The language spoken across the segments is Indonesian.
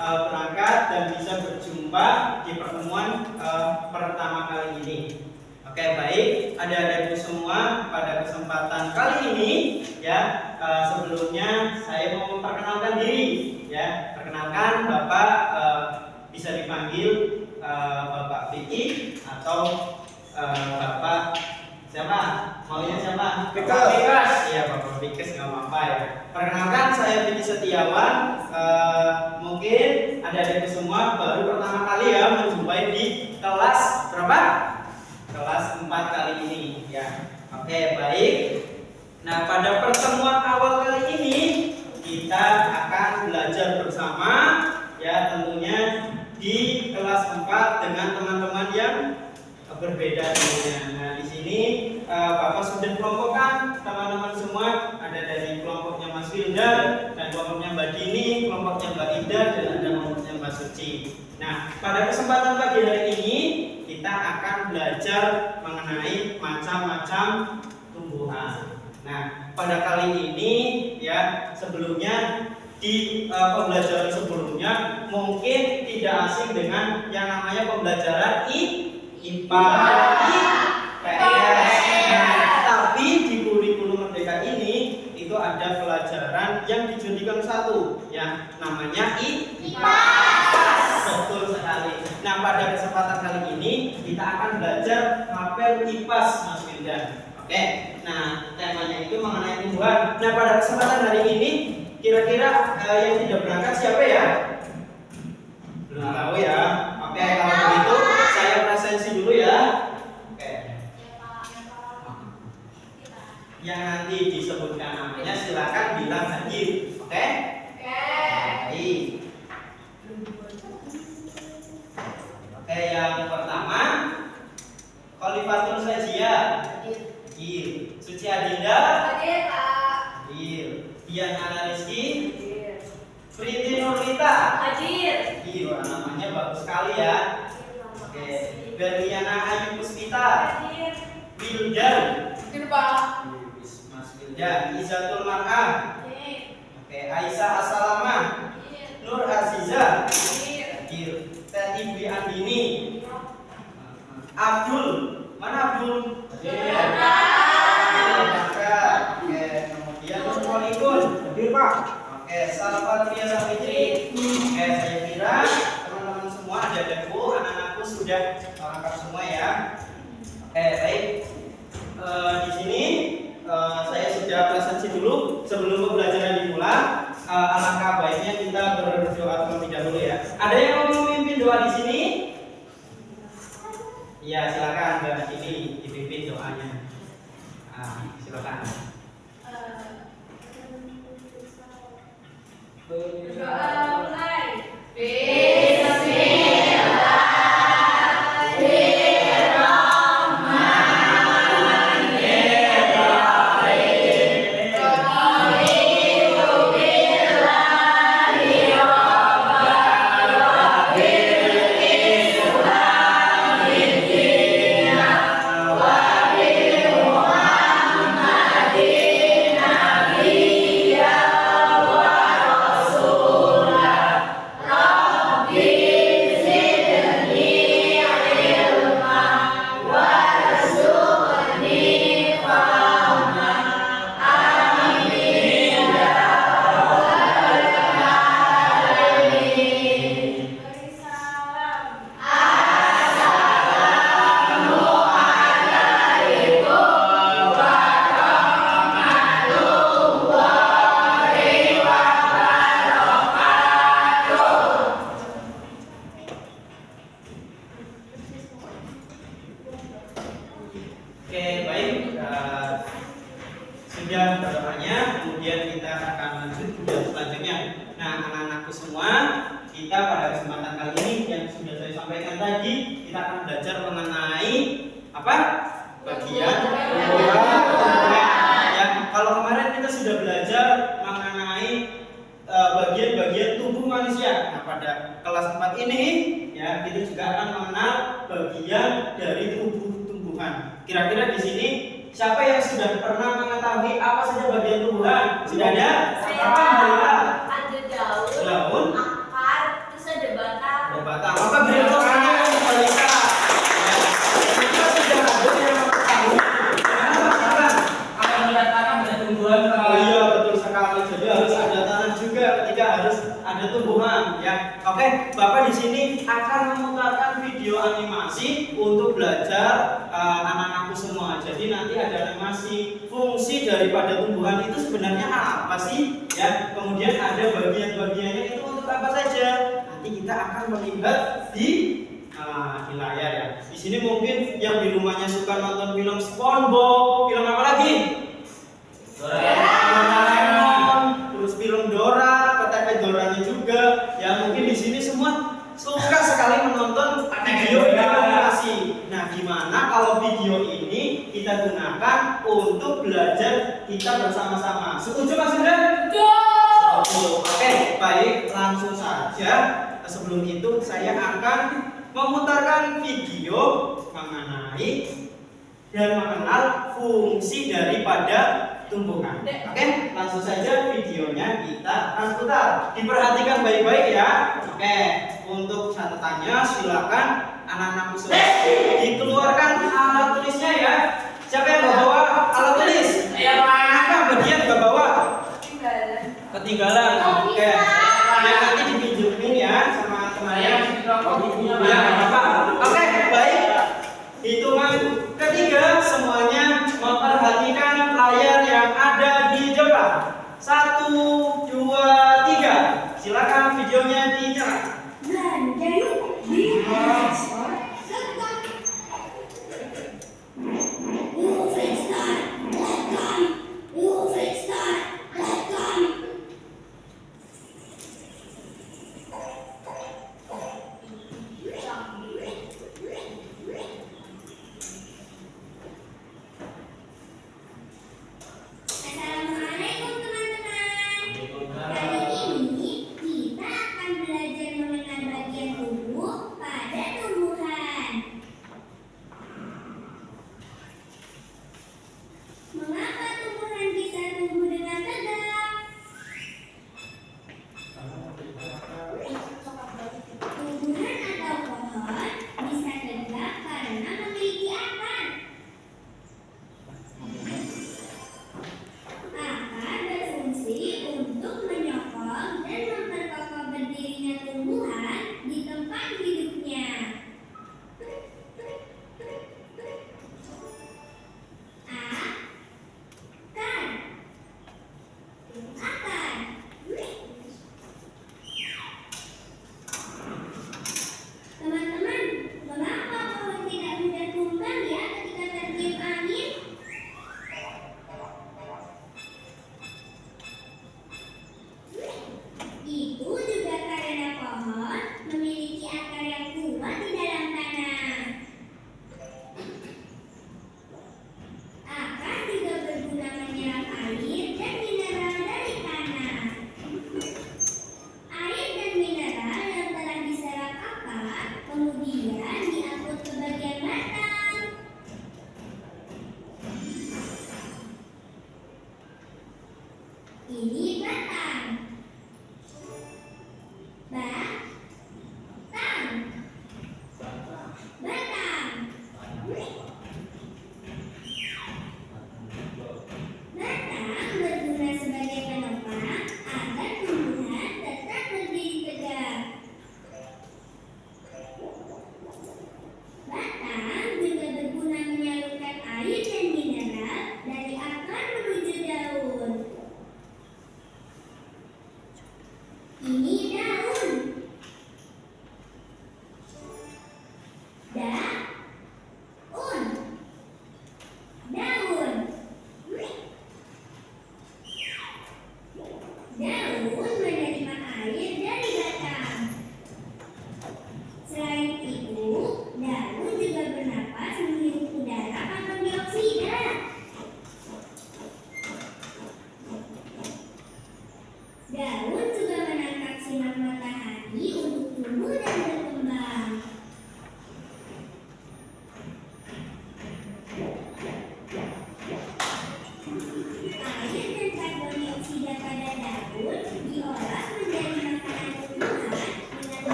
berangkat dan bisa berjumpa di pertemuan pertama kali ini. Oke, baik, adik-adikku semua, pada kesempatan kali ini ya, sebelumnya saya mau memperkenalkan diri ya. Perkenalkan, Bapak bisa dipanggil Bapak Vicky atau Bapak siapa? Maunya siapa? Vikas. Iya, Bapak Vikas, nggak apa-apa ya. Perkenalkan, saya Vicky Setiawan. Mungkin adik-adikku semua baru pertama kali ya menjumpai di kelas berapa? Kelas 4 kali ini ya. Oke, baik. Nah, pada pertemuan awal kali ini kita akan belajar bersama ya, tentunya di kelas 4 dengan teman-teman yang berbeda tentunya. Nah, di sini Bapak sudah kelompokkan teman-teman semua, ada dari kelompoknya Mas Wildan dan kelompoknya Mbak Dini, kelompoknya Mbak Ida dan ada kelompoknya Mbak Suci. Nah, pada kesempatan pagi hari ini kita akan belajar mengenai macam-macam tumbuhan. Nah, pada kali ini ya, sebelumnya di pembelajaran sebelumnya mungkin tidak asing dengan yang namanya pembelajaran IPA, IPS. Nah, tapi di kurikulum Merdeka ini itu ada pelajaran yang dijadikan satu, yang namanya IPA. Betul sekali. Nah, pada kesempatan kali ini kita akan belajar mapel IPAS, Mas Wildan. Oke. Nah, temanya itu mengenai tumbuhan. Nah, pada kesempatan hari ini kira-kira yang tidak berangkat siapa ya? Belum tahu ya. Oke, kalau begitu saya presensi dulu ya. Oke. Yang nanti disebutkan namanya silakan bilang hadir. Oke? Baik. Oke, yang pertama Khalifatul Sajia. Hadir. Suci Adinda. Hadir, Pak. Hadir. Dian Ana Rizky. Hadir. Priti Nurlita. Hadir. Wah, namanya bagus sekali ya. Oke. Berliana Ayu Puspita. Hadir. Wildan. Hadir, Pak. Mas Wildan. Izatul Mar'ah. Hadir. Oke. Aisyah Assalama. Hadir. Nur Aziza. Hadir. Hadir. Teti Dwi Andini. Abdul. Mana Abdul? Hadir. Oke. Kemudian Nur Polikun. Hadir, Pak. Oke. Salvatria Savitri. Oke. Saya kira teman-teman semua, adik-adikku, anak-anakku sudah lengkap semua ya. Oke, baik. Di sini saya sudah presensi dulu sebelum pembelajaran dimulai. Alangkah baiknya kita berdoa terlebih dahulu ya. Ada yang mau memimpin doa di sini? Iya, silakan Mbak Dini dipimpin doanya. Silakan. Doa mulai. Oke, baik. Sudah berdoanya, kemudian kita akan lanjut ke selanjutnya. Nah, anak-anakku semua, kita pada kesempatan kali ini yang sudah saya sampaikan tadi, kita akan belajar mengenai apa? Bagian tumbuhan. Ya, kalau kemarin kita sudah belajar mengenai bagian-bagian tubuh manusia. Nah, pada kelas 4 ini ya, kita juga akan mengenal bagian dari tubuh tumbuhan. Kira-kira di sini siapa yang sudah pernah mengetahui apa saja bagian tumbuhan? Sudah ada? Apa? Ada daun, Daun, akar, batang. Maka beri tepuk tangan untuk balita. Ya. Kita sudah ada yang mengetahui bagaimana sekarang. Kalau melihat tanah ada tumbuhan. Oh iya, betul sekali. Jadi harus ada tanah juga ketika harus ada tumbuhan, ya. Oke, Bapak di sini akan memutarkan video animasi untuk belajar anak-anakku semua. Jadi nanti ada animasi fungsi daripada tumbuhan itu sebenarnya apa sih? Ya, kemudian ada bagian-bagiannya itu untuk apa saja? Nanti kita akan melihat di layar ya. Di sini mungkin yang di rumahnya suka nonton film SpongeBob, film apa lagi? Doraemon, terus film Dora, PTP Doranya juga. Ya mungkin di sini semua suka sekali menonton video animasi. Nah, gimana kalau video ini kita gunakan untuk belajar kita bersama-sama? Setuju Mas Indra? Oke, baik, langsung saja. Sebelum itu saya akan memutarkan video mengenai dan mengenal fungsi daripada tumbuhan. Oke, langsung saja videonya kita akan putar. Diperhatikan baik-baik ya. Oke, untuk catatannya silakan anak-anakku semua dikeluarkan alat tulisnya ya. Siapa yang bawa alat tulis? Ya, Pak. Apa bagian nggak bawa? Ketinggalan. Oke. Ya nanti dipinjemin ya sama temannya. Ya, apa? Oke, baik. Hitungan ketiga semuanya memperhatikan layar yang ada di depan. 1, 2, 3. Silakan videonya dinyalakan.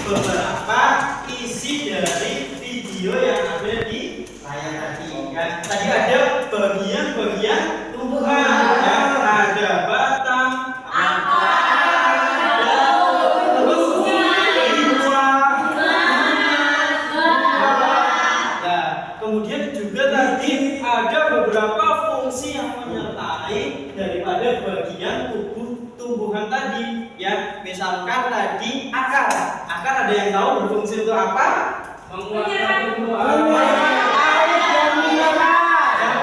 beberapa isi dari video yang ada di layar tadi. Ya. Tadi ada bagian-bagian tumbuhan, ya. Ada batang, kemudian juga tadi ada beberapa fungsi yang menyertai daripada bagian tubuh tumbuhan tadi, ya. Misalkan tadi akar ada yang tahu berfungsi untuk apa? Menguatkan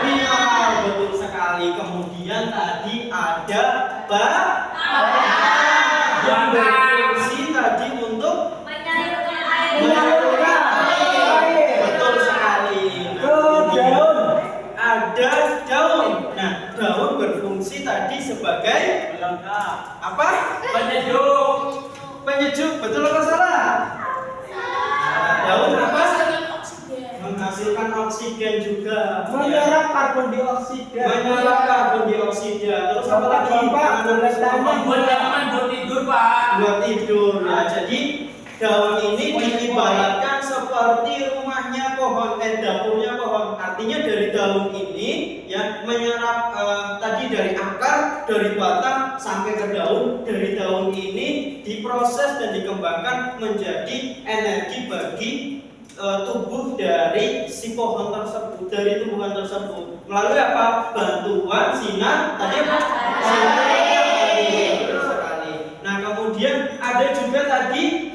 Mineral, betul sekali. Kemudian tadi ada yang berfungsi tadi untuk Menyalurkan air. menyalurkan air. Betul sekali. Kemudian ada daun. Nah, daun berfungsi tadi sebagai apa? penyejuk. Penyejuk. Betul atau salah? Daun apa? Oksigen. Menghasilkan oksigen juga. Menyerap karbon dioksida. Menyerap karbon dioksida. Terus apa lagi? Membuat tanaman buat tidur, Pak. Buat tidur. Ya, jadi daun ini diibaratkan seperti rumahnya pohon, dapurnya pohon. Artinya dari daun ini ya menyerap tadi dari akar, dari batang sampai ke daun. Dari daun ini diproses dan dikembangkan menjadi energi bagi tubuh dari si pohon tersebut, dari tumbuhan tersebut. Melalui apa? Bantuan sinar tadi apa? Sinar matahari. Betul sekali. Nah, kemudian ada juga tadi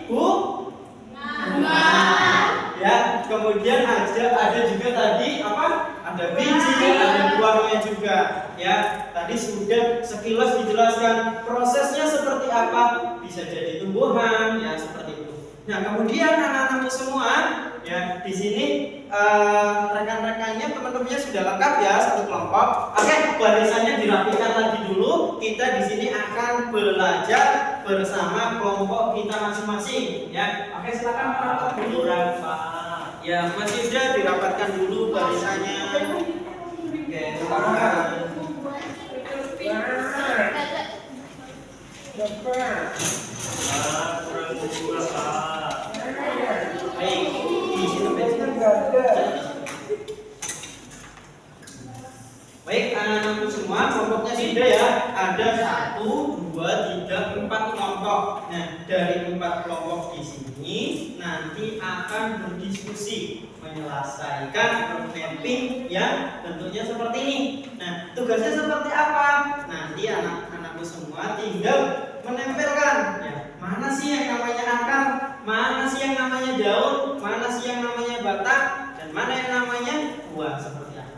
ya, kemudian ada juga tadi apa? Ada biji, ada buahnya juga. Ya, tadi sudah sekilas dijelaskan prosesnya seperti apa. Bisa jadi tumbuhan, ya seperti itu. Nah, kemudian anak-anakku semua, ya di sini rekan-rekannya, teman-temannya sudah lengkap ya, satu kelompok. Oke, barisannya dirapikan lagi dulu. Kita di sini akan belajar bersama kelompok kita masing-masing. Ya, oke silakan rapat dulu. Ya, Mas Yuda dirapatkan dulu barisannya. Oke, silakan. Baik, di situ baik, anak-anakku semua, kelompoknya sudah ya. Ada 1, 2, 3, 4 kelompok. Nah, dari 4 kelompok di sini nanti akan berdiskusi menyelesaikan mapping yang bentuknya seperti ini. Nah, tugasnya seperti apa? Nanti anak-anakku semua tinggal menempelkan ya, mana sih yang namanya akar, mana sih yang namanya daun, mana sih yang namanya batang, dan mana yang namanya buah, seperti apa.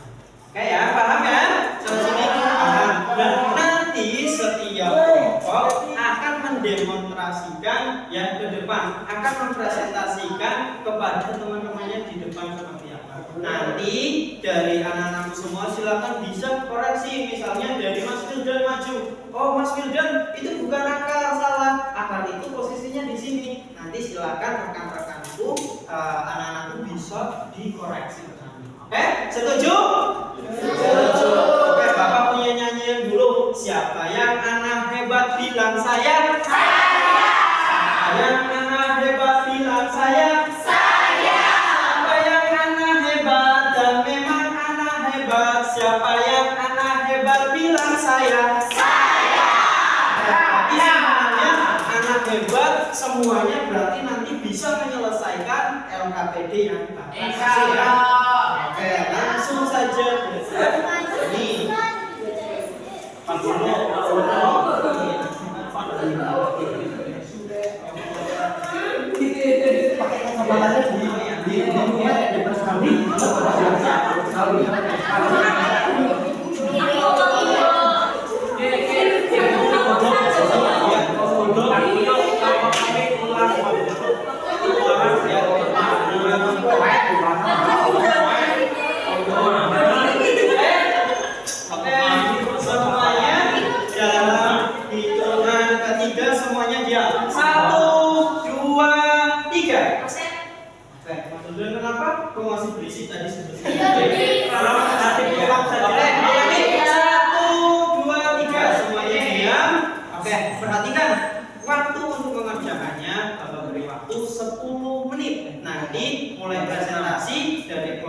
Oke ya, paham ya? Sampai sini paham. Dan nanti setiap kelompok akan mendemonstrasikan ya ke depan, akan mempresentasikan kepada teman-temannya di depan seperti apa. Nanti dari anak-anakku semua silakan bisa koreksi. Misalnya dari Mas Wildan maju, oh Mas Wildan itu bukan akar, salah. Akar itu posisinya di sini. Nanti silakan rekan-rekanku, anak-anakku bisa dikoreksi bersama. Oke, setuju? Setuju. Oke, Bapak punya nyanyian dulu. Siapa yang anak hebat bilang saya? Saya. Yang anak hebat bilang saya? Siapa yang anak hebat dan memang anak hebat? Siapa yang anak hebat bilang saya? Tapi semuanya anak hebat, semuanya berarti nanti bisa menyelesaikan LKPD yang Bapak kasih ya. Oke, langsung saja. Ini Pak Guru, Pakai kesabarannya di Oke, semuanya dalam hitungan ketiga semuanya diam. 1, 2, 3. Oke, Mas Udin kenapa? Kok masih berisik tadi sebetulnya? Kalau nanti pulang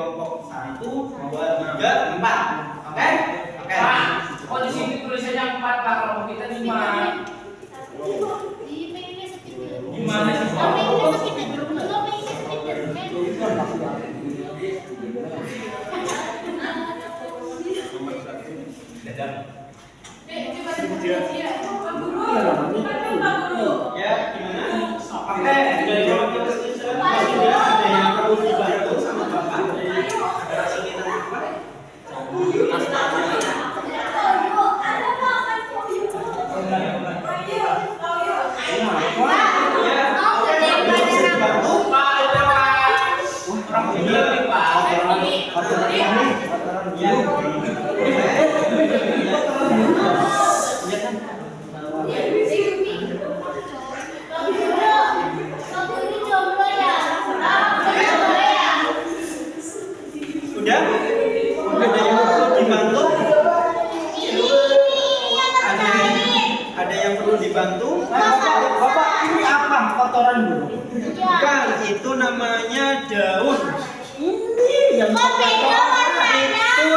kelompok 1, 2, 3, 4. Oke? Oke. Pak, kok di sini tulisannya 4 Pak, kalau kita 5. Gimana sih Pak? Dadang. Ya, gimana? Oke, dari kelompok sudah ada yang perlu dibantu sama Bapak dari fraksi kita apa? Udah? Ada yang perlu dibantu? Ada yang perlu dibantu? Bapak, ini apa? Kotoran dulu. Bukan, itu namanya daun. Ini yang Itu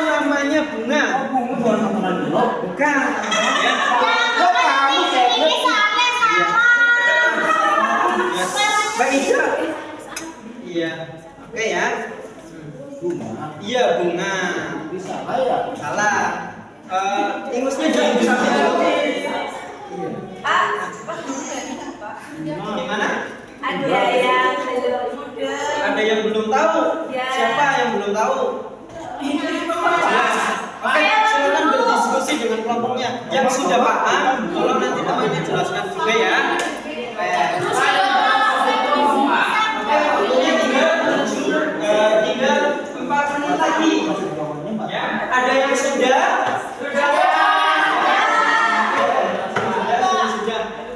namanya bunga. bunga bukan kotoran dulu. Bukan. Kok kamu Mbak Ida. Iya. Oke ya. bunga? Iya, bunga. Bisa lah ya. Salah. Inggrisnya jangan disambil dulu. Gimana? Ada yang belum muda. Ada yang belum tahu? Ya. Siapa yang belum tahu? Oke, silakan berdiskusi dengan kelompoknya. Yang sudah paham, tolong nanti namanya jelaskan juga ya. Waktunya tinggal 4 menit lagi. Ya, ada yang sudah? Sudah.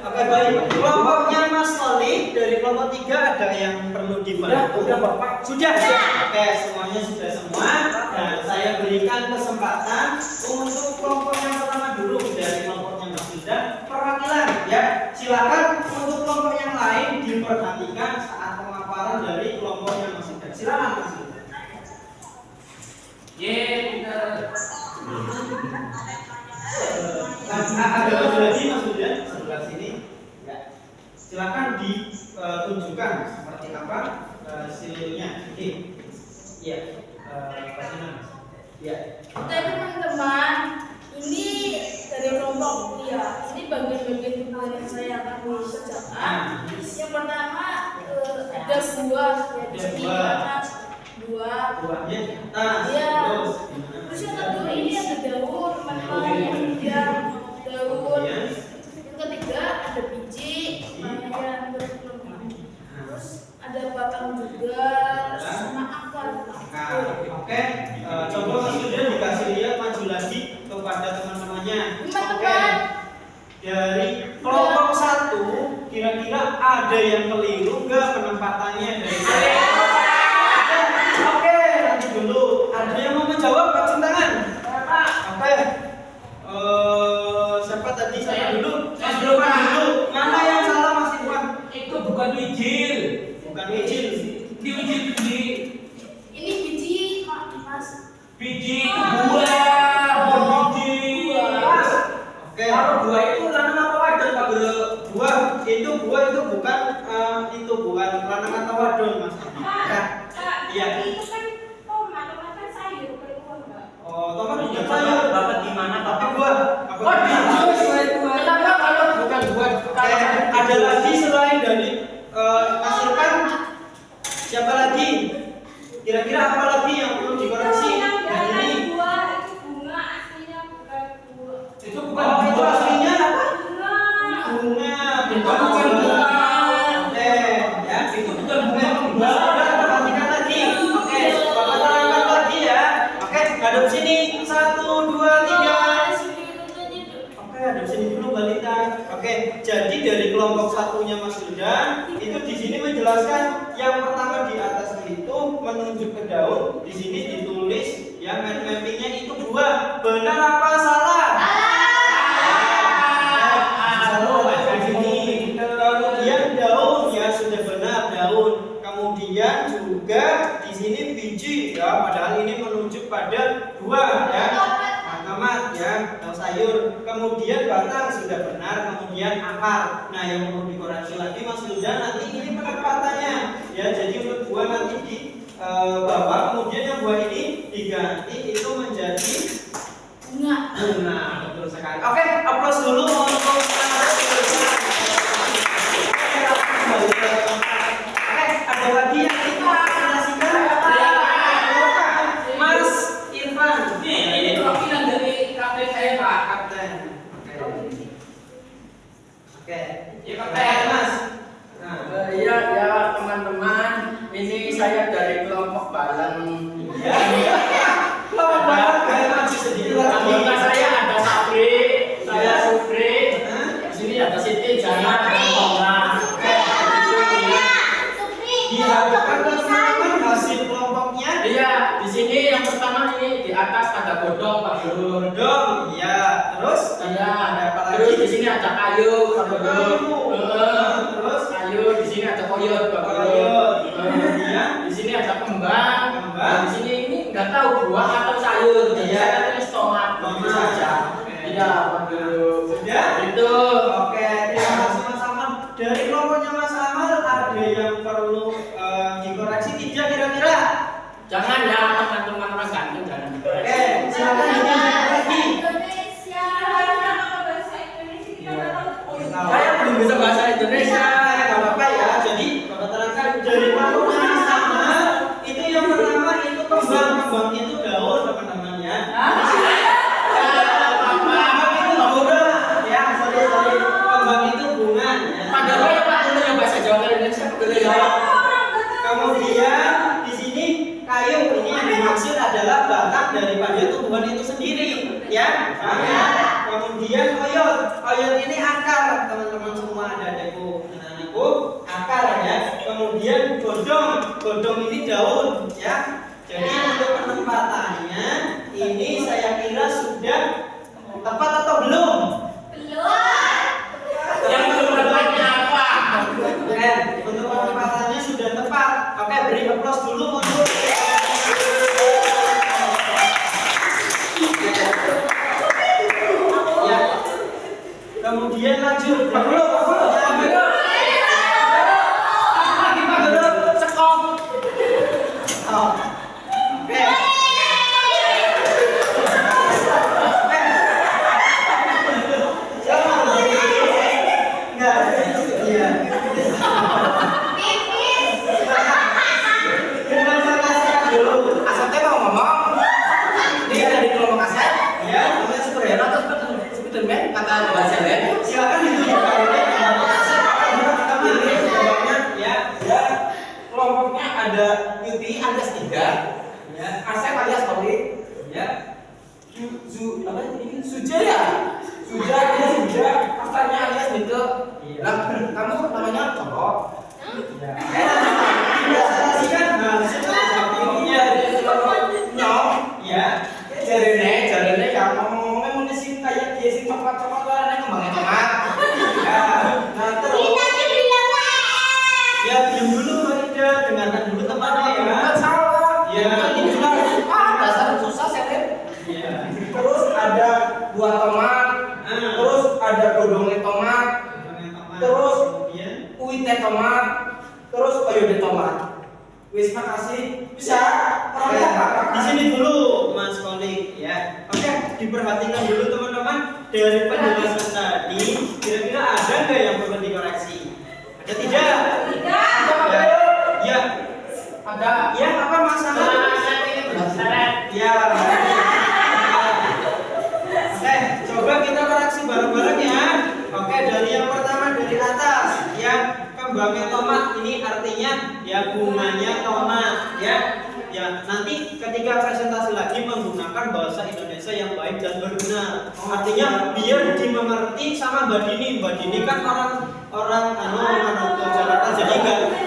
Oke, baik. Kelompoknya Mas Loli dari kelompok 3 ada yang perlu dibantu. Sudah, Bapak. Sudah. Oke, semuanya sudah semua. Dan saya berikan kesempatan untuk kelompok yang pertama dulu dari kelompoknya Mas Yuda, perwakilan ya. Silakan untuk kelompok yang lain diperhatikan saat pemaparan dari kelompoknya Mas Yuda. Silakan Mas Yuda. Pinter. Ada lagi Mas Yuda sebelah sini. Ya. Silakan ditunjukkan seperti apa hasilnya. Iya. Mas. Iya. Oke teman-teman, ini dari kelompok ya. Ini bagian-bagian tubuh yang saya akan kerjakan. Yang pertama ada buah, ya di sini ada buah. Buahnya di atas. Iya. Terus Terus yang kedua ini ada daun, teman-teman yang ketiga daun. Kemudian? Yang ketiga ada biji, yang terus ada batang juga, sama akar. Oke, coba Mas Yuda dikasih lihat maju lagi kepada teman-temannya. Teman-teman. Dari kelompok 1, kira-kira ada yang keliru nggak penempatannya dari Oke, nanti dulu. Ada yang mau menjawab? Angkat tangan. Oke. Siapa tadi? Siapa dulu? Mas Irfan dulu. Mana yang salah Mas Irfan? Itu bukan wijil. Bukan biji. Di wijil biji. Ini biji, Mas. Biji itu buah, bukan biji. Oke. Kalau buah itu lanang apa wadon, Pak Guru? Buah itu bukan itu bukan lanang atau wadon Mas. Ya. Iya. Itu kan tomat kan sayur, kayak buah enggak? Oh, tomat bukan sayur. Bapak di mana, Tapi Bapak? buah. Oh, di jus. Kenapa kalau bukan buat Ada lagi selain dari Mas Irfan? Siapa lagi? Kira-kira apa lagi yang perlu dikoreksi? Hari ini. Buah itu bunga aslinya bukan buah. Itu Oh, bukan itu buah. aslinya apa? Bunga. Bunga. Itu bukan bunga. Oke, ya. Itu bukan bunga. Sudah, perhatikan lagi. Oke, Bapak terangkan lagi ya. Oke, hadap sini. 1, 2, 3. Oke, hadap sini dulu balita. Oke, jadi dari kelompok satunya Mas Yuda itu di sini menjelaskan yang pertama di atas itu menunjuk ke daun. Di sini ditulis yang mappingnya itu buah. Benar apa salah? Salah. Di sini. Kemudian daun ya sudah benar daun. Kemudian juga di sini biji ya kemudian batang sudah benar, kemudian akar. Nah, yang perlu dikoreksi lagi Mas Yuda nanti ini penempatannya. Ya, jadi untuk buah nanti di bawah, kemudian yang buah ini diganti itu menjadi bunga. bunga. Betul sekali. Oke, aplaus dulu untuk ada lagi yang kita presentasikan. Mas Irfan. Ini perwakilan dari kapten saya Pak. Kapten. Oke. Ya kapten. Mas. Nah, Iya ya teman-teman, ini saya dari kelompok Balang. kelompok banget kayak maju sendiri Anggota lagi. saya ada Sabri, saya Supri, Hah? di sini ada Siti, Jana, dan Tonga. Diharapkan teman-teman hasil kelompoknya. Iya, di sini yang pertama ini di atas ada godong Pak Guru. Dong, ya. Terus Iya, ada apa lagi? terus di sini ada kayu Pak Guru. Terus Kayu, di sini ada koyot Pak Guru. koyot. Kemudian Di sini ada kembang. Kembang. Nah, di sini ini nggak tahu buah atau sayur. Jadi Iya. saya tulis tomat begitu Tomat. saja. Oke. Iya, Pak Guru. sudah. Itu. Oke, terima kasih Mas Ahmad. Dari kelompoknya Mas Ahmad ada yang perlu dikoreksi tidak kira-kira? Jangan ya teman-teman orang ganteng jangan. Oke, silakan dilanjutkan lagi. Indonesia. Saya belum bisa bahasa Indonesia. Nggak apa-apa ya. Jadi Bapak terangkan dari kelompoknya Mas Ahmad itu yang pertama itu kembang itu daun teman-teman ya. Kembang itu bunga ya. Sorry. Kembang itu bunga ya. Padahal ya Pak Guru yang bahasa Jawa dan Indonesia Pak Guru ya. Kemudian di sini kayu ini yang dimaksud adalah batang daripada tumbuhan itu sendiri, ya. Paham ya? Kemudian oyot ini akar, teman-teman semua ada adekku, anak-anakku, akar ya. Kemudian godong ini daun, ya. Jadi untuk penempatannya ini saya kira sudah tepat atau belum? Yang belum tepatnya apa? Oke, untuk penempatannya sudah tepat. Oke, beri aplaus dulu untuk ya. Kemudian lanjut. Pak Guru. Sekong. Oh. Oke. Enggak. Iya. Bukan sarkastik dulu. Asapnya mau ngomong. Dia dari kelompok aset. Ya, namanya superhero. Sebetulnya kata bahasa lain. Silakan ditunjukkan oleh ya. Ya, kelompoknya ada Yuti alias 3, Ya. Asep alias Toli, Ya. apa ini? Suja, alias Suja, Asalnya alias Nike. Iya. Lah, kamu namanya cowok. Ya. Presentasikan hasil kelompoknya. Nyong. Ya. Jarene yang ngomong-ngomongnya menisin kayak dia sing coklat-coklat warnanya kembangnya tomat. Ya. Nah, terus ya diam dulu Mbak Ida, dengarkan dulu temannya ya. Bukan salah. Ya. Kan ini juga dasar susah Selin. Iya. Terus ada buah tomat, terus ada godongnya tomat, terus kemudian uwite tomat, terus oyode tomat. Wis makasih. Bisa. di sini dulu Mas Kolik ya. Oke, diperhatikan dulu teman-teman dari penjelasan tadi kira-kira ada nggak yang perlu dikoreksi? Ada tidak? Ya. Ya. Ada. Ya, apa masalah? Ya. Oke, coba kita koreksi bareng-bareng ya. Oke, dari yang pertama dari atas ya. Kembangnya tomat ini artinya ya bunganya tomat ya. Ya, nanti ketika presentasi lagi menggunakan bahasa Indonesia yang baik dan berguna. Artinya biar dimengerti sama Mbak Dini. Mbak Dini kan orang Jakarta, jadi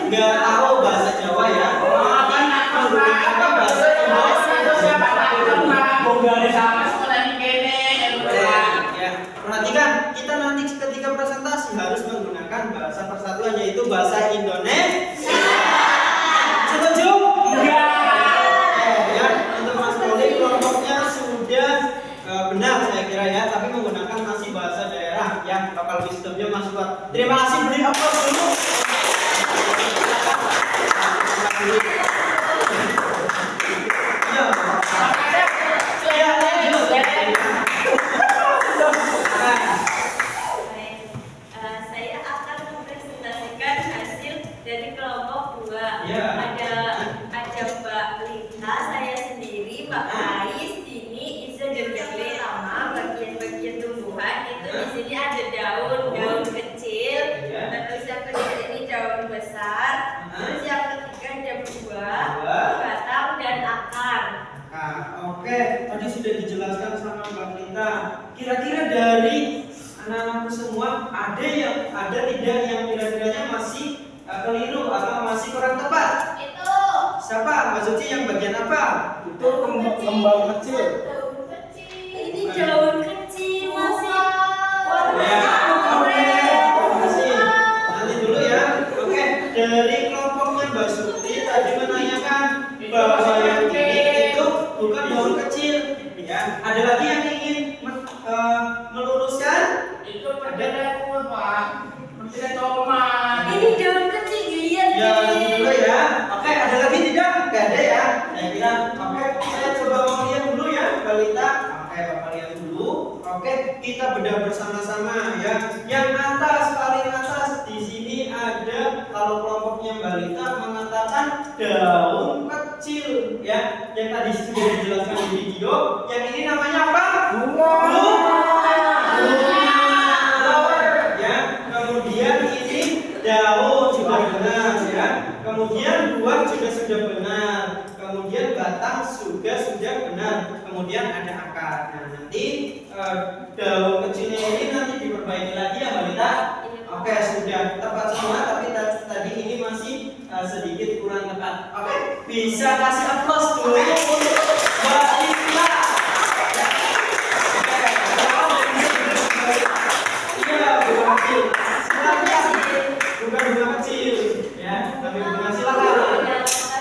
nggak tahu bahasa Jawa ya. Menggunakan bahasa Indonesia. Ya, perhatikan kita nanti ketika presentasi harus menggunakan bahasa persatuan yaitu bahasa Indonesia. Setuju? Ya, untuk Mas Poli kelompoknya sudah benar saya kira ya, tapi menggunakan Terima kasih, beri aplaus dulu. Saya akan mempresentasikan hasil dari kelompok 2. Ya. Ada Mbak Lita, saya sendiri, Mbak Ais, Dini, Iza, dan Jabli. Sama bagian-bagian tumbuhan itu di sini ada daun kecil, terus yang kedua ini daun besar, terus yang ketiga ada buah, batang dan akar. Nah, oke, tadi sudah dijelaskan sama Mbak Lita. Kira-kira dari anak-anakku semua ada tidak yang kira-kiranya masih keliru atau masih kurang tepat? Itu Siapa? Mbak Suci yang bagian apa? Itu kembang kecil. daun kecil. Ini daun kecil masih Ya, oke. Terima kasih. Nanti dulu ya. Oke, dari kelompoknya Mbak Suci tadi menanyakan bahwa yang ini itu bukan daun kecil. Ya, ada lagi yang ingin meluruskan? Itu perbedaan kue, Pak. Perbedaan tomat. ini daun kecil lihat Ya, nanti nih. dulu ya. Oke, ada lagi tidak? Nggak ada ya. Saya kira. Oke, saya coba mau lihat dulu ya, Mbak Lita. Oke, Bapak lihat dulu. Oke, kita bedah bersama-sama ya. Yang atas, paling atas di sini ada, kalau kelompoknya Mbak Lita mengatakan daun kecil ya. Yang tadi sudah dijelaskan di video. Yang ini namanya apa? Bunga. Ya. Kemudian ini daun sudah benar ya. Kemudian buah juga sudah benar. Kemudian batang sudah benar. Kemudian ada akar. Nah, nanti daun kecilnya ini nanti diperbaiki lagi ya Mbak Lita. Oke, sudah tepat semua, tapi tadi ini masih sedikit kurang tepat. Oke, bisa kasih aplaus dulu untuk Mbak Lita. Iya, bunga kecil. Silakan. Bukan bunga kecil, ya, tapi bunga silakan.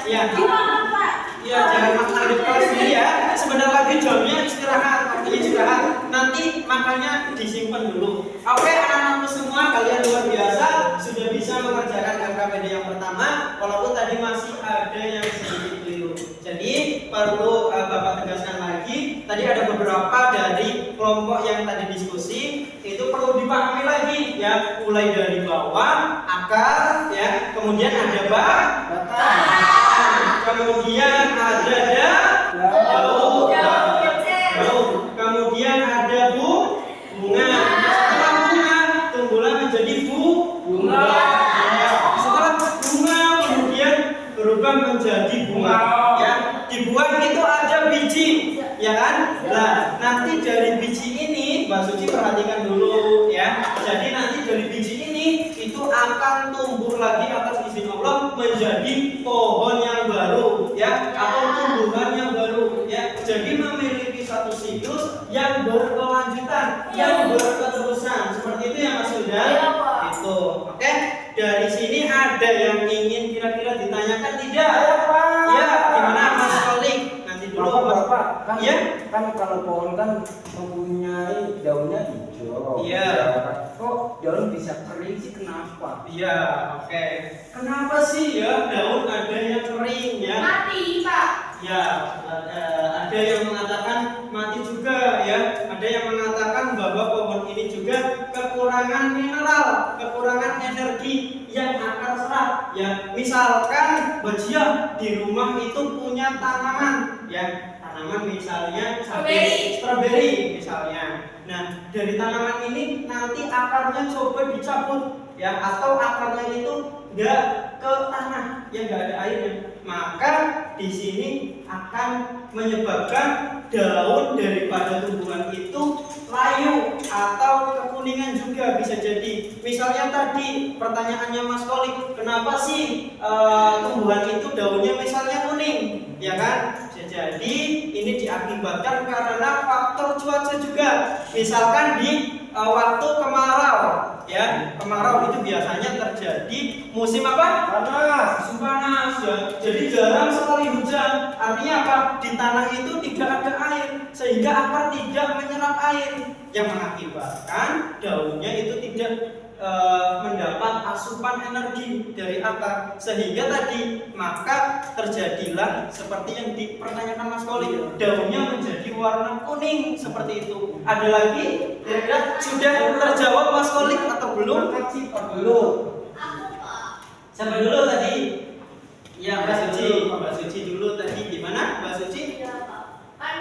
Iya. Gimana Pak? Iya, jangan makan di kelas ini ya. Sebentar lagi jamnya istirahat, waktunya istirahat. Nanti makannya disimpan dulu. Oke, anak-anakku semua, kalian luar biasa sudah bisa mengerjakan KKPD yang pertama, walaupun tadi masih ada yang sedikit keliru. Jadi perlu Bapak tegaskan lagi. Tadi ada beberapa dari kelompok yang tadi diskusi itu perlu dipahami lagi ya, mulai dari bawah, akar, ya, kemudian ada batang. Kemudian ada daun, kemudian ada bunga. Setelah bunga, tumbuhlah menjadi bunga. Setelah bunga, kemudian berubah menjadi bunga. Ya, di buah itu ada biji, ya kan? Nah, nanti dari biji ini, Mbak Suci perhatikan dulu, ya. Jadi nanti dari biji ini itu akan tumbuh lagi atas izin Allah menjadi pohon yang baru, ya, atau tumbuhan yang baru, ya. Jadi memiliki satu siklus yang berkelanjutan, yang berketerusan. Seperti itu ya Mas Yuda. Iya, Pak. Itu, oke. Dari sini ada yang ingin kira-kira ditanyakan tidak? Iya, Pak. Ya, gimana Mas Kolik? Nanti dulu. Bapak, kan, Iya? kan kalau pohon kan mempunyai daunnya hijau. Iya. Kok daun bisa kering sih, kenapa? Iya, oke. Kenapa sih ya daun ada yang kering ya? Mati, Pak. Ya, ada yang mengatakan mati juga ya. Ada yang mengatakan bahwa pohon ini juga kekurangan mineral, kekurangan energi yang akar serat. Ya, misalkan Bajia di rumah itu punya tanaman, ya, tanaman misalnya stroberi misalnya. Nah, dari tanaman ini nanti akarnya coba dicabut, ya, atau akarnya itu nggak ke tanah, ya nggak ada airnya, maka di sini akan menyebabkan daun daripada tumbuhan itu layu atau kekuningan juga bisa jadi. Misalnya tadi pertanyaannya Mas Kolik, kenapa sih tumbuhan itu daunnya misalnya kuning, ya kan? Jadi ini diakibatkan karena faktor cuaca juga. Misalkan di waktu kemarau, ya, kemarau itu biasanya terjadi musim apa? Panas. Musim panas ya. Jadi jarang sekali hujan. Artinya apa? Di tanah itu tidak ada air, sehingga akar tidak menyerap air, yang mengakibatkan daunnya itu tidak mendapat asupan energi dari akar, sehingga tadi maka terjadilah seperti yang dipertanyakan Mas Koli, daunnya menjadi warna kuning seperti itu. Ada lagi? Kira-kira sudah terjawab Mas Koli atau belum? Belum. Siapa dulu tadi? Ya, Mbak Suci dulu tadi. Gimana Mbak Suci? Iya Pak, kan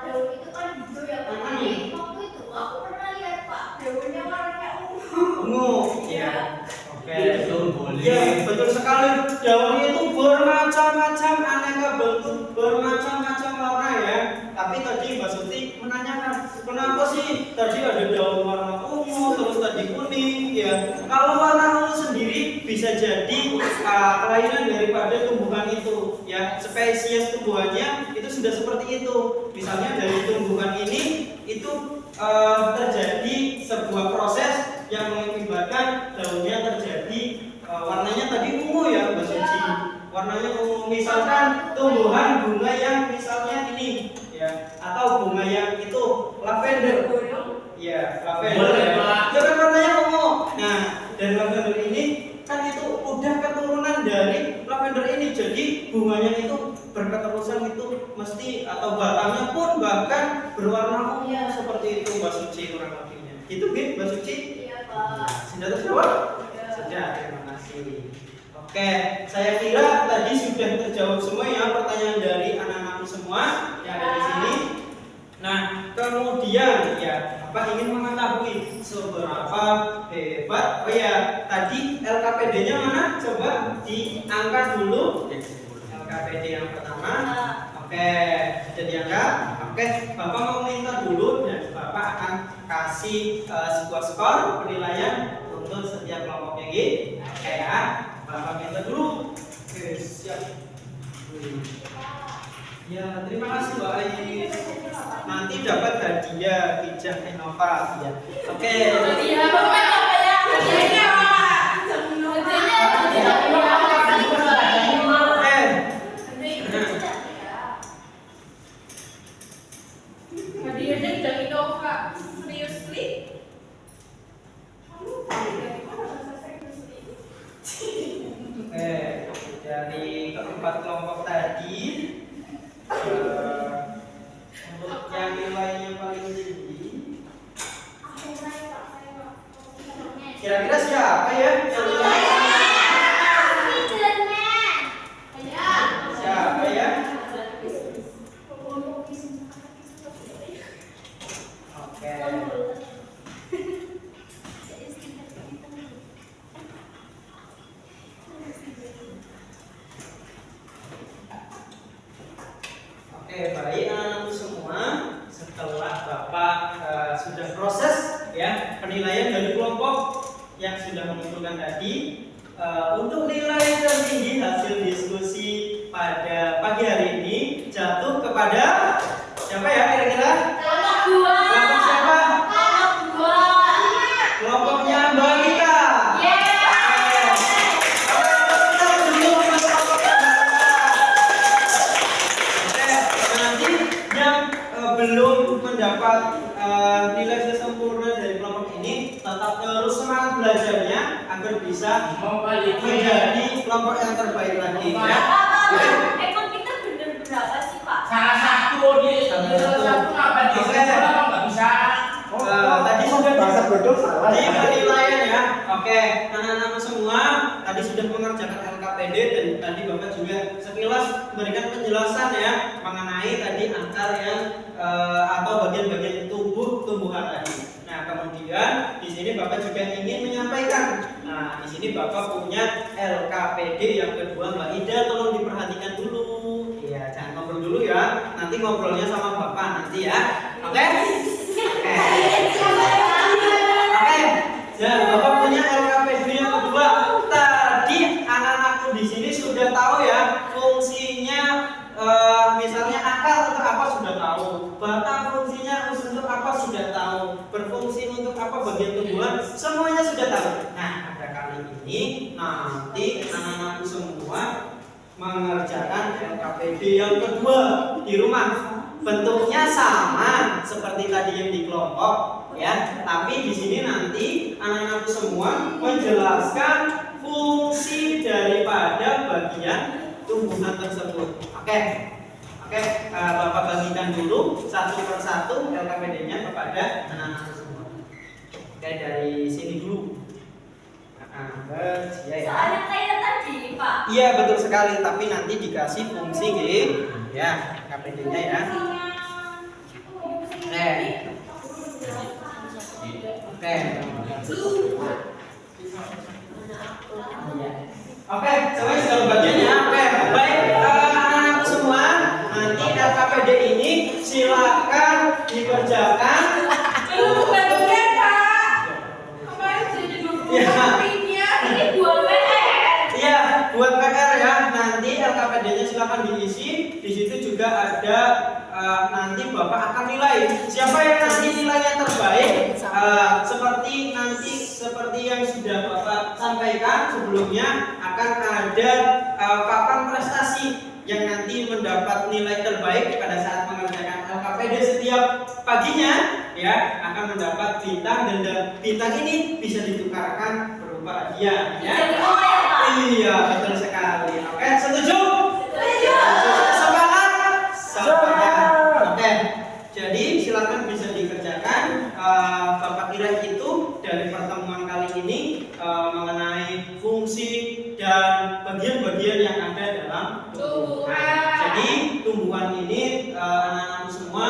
daun itu kan hijau ya Pak. Tapi waktu itu aku pernah lihat Pak, daunnya warnanya Ungu, ya. Oke. Daun boleh. Ya, betul sekali. Daunnya itu bermacam-macam, aneka bentuk, bermacam-macam warna ya. Tapi tadi Mbak Suti menanyakan, kenapa sih tadi ada daun warna ungu, terus tadi kuning, ya. Kalau warna ungu sendiri bisa jadi kelainan daripada tumbuhan itu, ya. Spesies tumbuhannya itu sudah seperti itu. Misalnya dari tumbuhan ini itu terjadi sebuah proses yang mengakibatkan daunnya terjadi warnanya tadi ungu ya Mbak Suci. Warnanya ungu, misalkan tumbuhan bunga yang misalnya ini ya, atau bunga yang itu lavender. Ya, lavender. Boleh, Pak. Ya kan warnanya ungu. Nah, dan lavender ini kan itu udah keturunan dari lavender ini, jadi bunganya itu berketerusan itu mesti atau batangnya pun bahkan berwarna ungu seperti itu Mbak Suci kurang lebihnya. Itu gitu Mbak Suci? Iya Pak. Sudah terjawab? Sudah, terima kasih. Oke, saya kira tadi sudah terjawab semua ya pertanyaan dari anak-anak semua yang ada di sini. Nah, kemudian ya, Bapak ingin mengetahui seberapa hebat. Oh ya, tadi LKPD-nya mana? Coba diangkat dulu. LKPD yang pertama. Oke, sudah diangkat. Oke, Bapak mau minta dulu dan Bapak akan kasih sebuah skor penilaian untuk setiap kelompoknya gitu. Oke ya, Bapak minta dulu. Oke, siap. Ya, terima kasih Mbak Ayu. Nanti dapat hadiah Kijang Innova ya. Oke. Hadiah apa ya? Hadiahnya apa? Hadiahnya udah Innova. Seriously? Oke, dari keempat kelompok tadi untuk yang nilainya paling tinggi kira-kira siapa ya yang nilainya siapa ya? Oke. Oke, baik anak-anakku semua. Setelah Bapak sudah proses ya penilaian dari kelompok yang sudah mengumpulkan tadi, untuk nilai tertinggi hasil diskusi pada pagi hari ini jatuh kepada siapa ya kira-kira? Kelompok siapa? Kelompoknya Mbak Lita. Nanti yang belum mendapat nilai sempurna dari kelompok ini tetap terus semangat belajarnya agar bisa menjadi kelompok yang terbaik lagi ya. Emang kita bener berapa sih Pak? Salah satu apa di sekolah nggak bisa. Tadi sudah bahasa bodoh salah. di penilaian ya. Oke, anak-anak semua tadi sudah mengerjakan LKPD dan tadi Bapak juga sekilas memberikan penjelasan ya mengenai tadi akar yang atau bagian-bagian tubuh tumbuhan tadi. Nah, kemudian di sini Bapak juga ingin menyampaikan. Nah, di sini Bapak punya LKPD yang kedua, Mbak Ida, tolong diperhatikan dulu. Iya, jangan ngobrol dulu ya. Nanti ngobrolnya sama Bapak nanti ya. Oke? Oke. Dan Bapak punya LKPD yang kedua. Tadi anak-anakku di sini sudah tahu ya fungsinya. Misalnya akar untuk apa sudah tahu, batang fungsinya untuk apa sudah tahu, berfungsi untuk apa bagian tumbuhan semuanya sudah tahu. Nah, pada kali ini nanti anak-anakku semua mengerjakan LKPD yang kedua di rumah. Bentuknya sama seperti tadi yang di kelompok, ya. Tapi di sini nanti anak-anakku semua menjelaskan fungsi daripada bagian tumbuhan tersebut. Oke, Bapak bagikan dulu satu persatu LKPD-nya kepada anak-anak semua. Oke, dari sini dulu. Ya. Soalnya kayak tadi, Pak. Iya betul sekali, tapi nanti dikasih fungsi ya KPD-nya ya. Oke, semuanya sudah bagiannya. Oke, baik anak-anak semua, nanti LKPD ini silakan dikerjakan. Bagian Pak. Kemarin jadi Ya. Ini buat PR. Iya, buat PR ya. Nanti LKPD-nya silakan diisi. Di situ juga ada nanti Bapak akan nilai. Siapa yang nanti nilainya terbaik? Seperti yang sudah Bapak sampaikan sebelumnya, akan ada papan prestasi yang nanti mendapat nilai terbaik pada saat mengerjakan LKPD setiap paginya ya, akan mendapat bintang, dan bintang ini bisa ditukarkan berupa hadiah ya. Jadi oh ya, Pak. Iya, betul sekali. Oke, setuju? Setuju. Semangat? Semangat. Oke. Jadi silakan bisa dikerjakan. Bapak kira itu dari pertemuan kali ini mengenai fungsi dan bagian-bagian yang ada dalam tumbuhan. Jadi tumbuhan ini anak-anak semua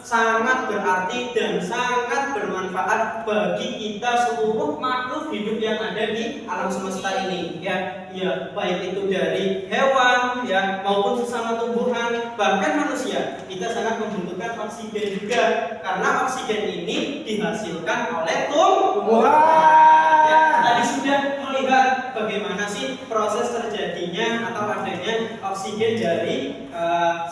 sangat berarti dan sangat bermanfaat bagi kita seluruh makhluk hidup yang ada di alam semesta ini ya, baik itu dari hewan ya maupun sesama tumbuhan, bahkan manusia. Kita sangat membutuhkan oksigen juga, karena oksigen ini dihasilkan oleh tumbuhan ya. Tadi sudah melihat bagaimana sih proses terjadinya atau adanya oksigen dari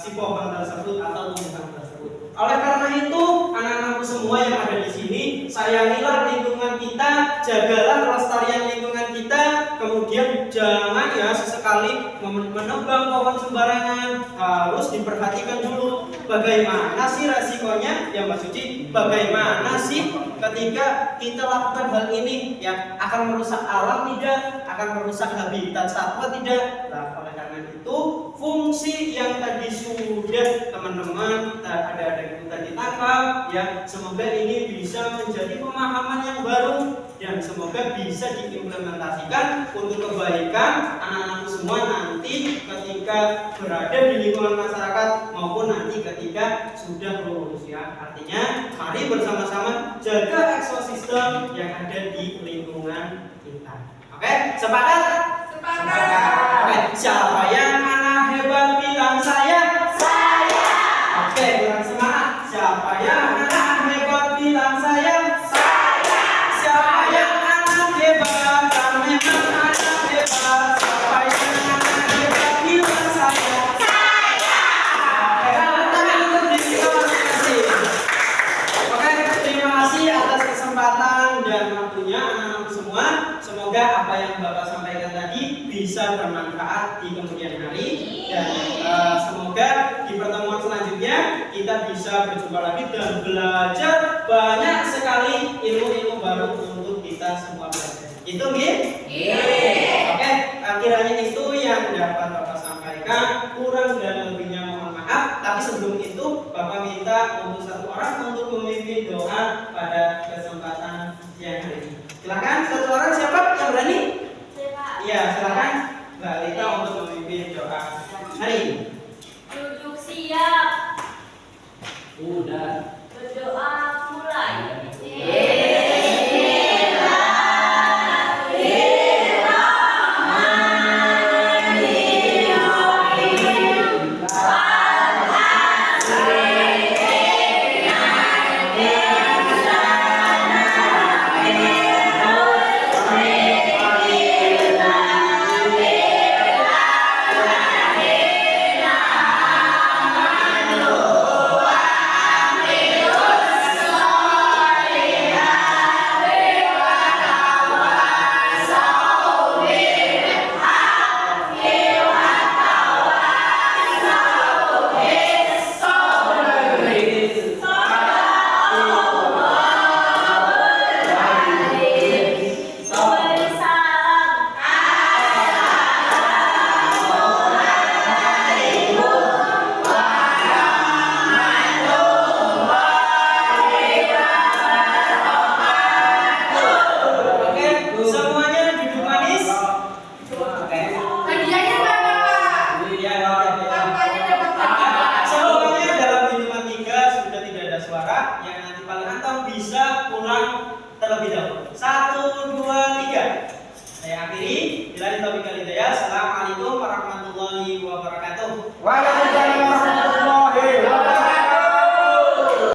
si pohon tersebut atau tumbuhan tersebut. Oleh karena itu, anak-anakku semua yang ada di sini, sayangilah lingkungan kita, jagalah kelestarian lingkungan kita, kemudian jangan ya sesekali menebang pohon sembarangan, harus diperhatikan dulu bagaimana sih resikonya ya Mbak Suci, bagaimana sih ketika kita lakukan hal ini ya, akan merusak alam tidak, akan merusak habitat satwa tidak. Nah, oleh karena itu fungsi yang tadi sudah teman-teman ada itu tadi tangkap ya, semoga ini bisa menjadi pemahaman yang baru dan semoga bisa diimplementasikan untuk kebaikan anak-anak semua nanti ketika berada di lingkungan masyarakat maupun nanti ketika sudah lulus ya. Artinya mari bersama-sama jaga ekosistem yang ada di lingkungan kita. Oke, sepakat? Sepakat. Oke, siapa yang anak hebat bilang saya? Saya. Oke, kurang semangat. Siapa yang anak hebat bilang saya? Saya. Siapa yang anak hebat? Memang anak hebat. Siapa yang anak hebat bilang saya? Saya. Oke, terima kasih atas kesempatan dan waktunya anak-anak semua. Semoga apa yang Bapak sampaikan tadi bisa bermanfaat di kemudian hari, dan semoga di pertemuan selanjutnya kita bisa berjumpa lagi dan belajar banyak sekali ilmu-ilmu baru untuk kita semua belajar. Itu Oke, kiranya itu yang dapat Bapak sampaikan, kurang dan lebihnya mohon maaf. Tapi sebelum itu Bapak minta untuk satu orang untuk memimpin doa pada kesempatan siang hari ini. Silakan, satu orang siapa yang berani? Iya, silakan Mbak Lita untuk memimpin doa hari ini. Duduk siap. Udah. Berdoa mulai. gitu ya. Assalamualaikum warahmatullahi wabarakatuh. Waalaikumsalam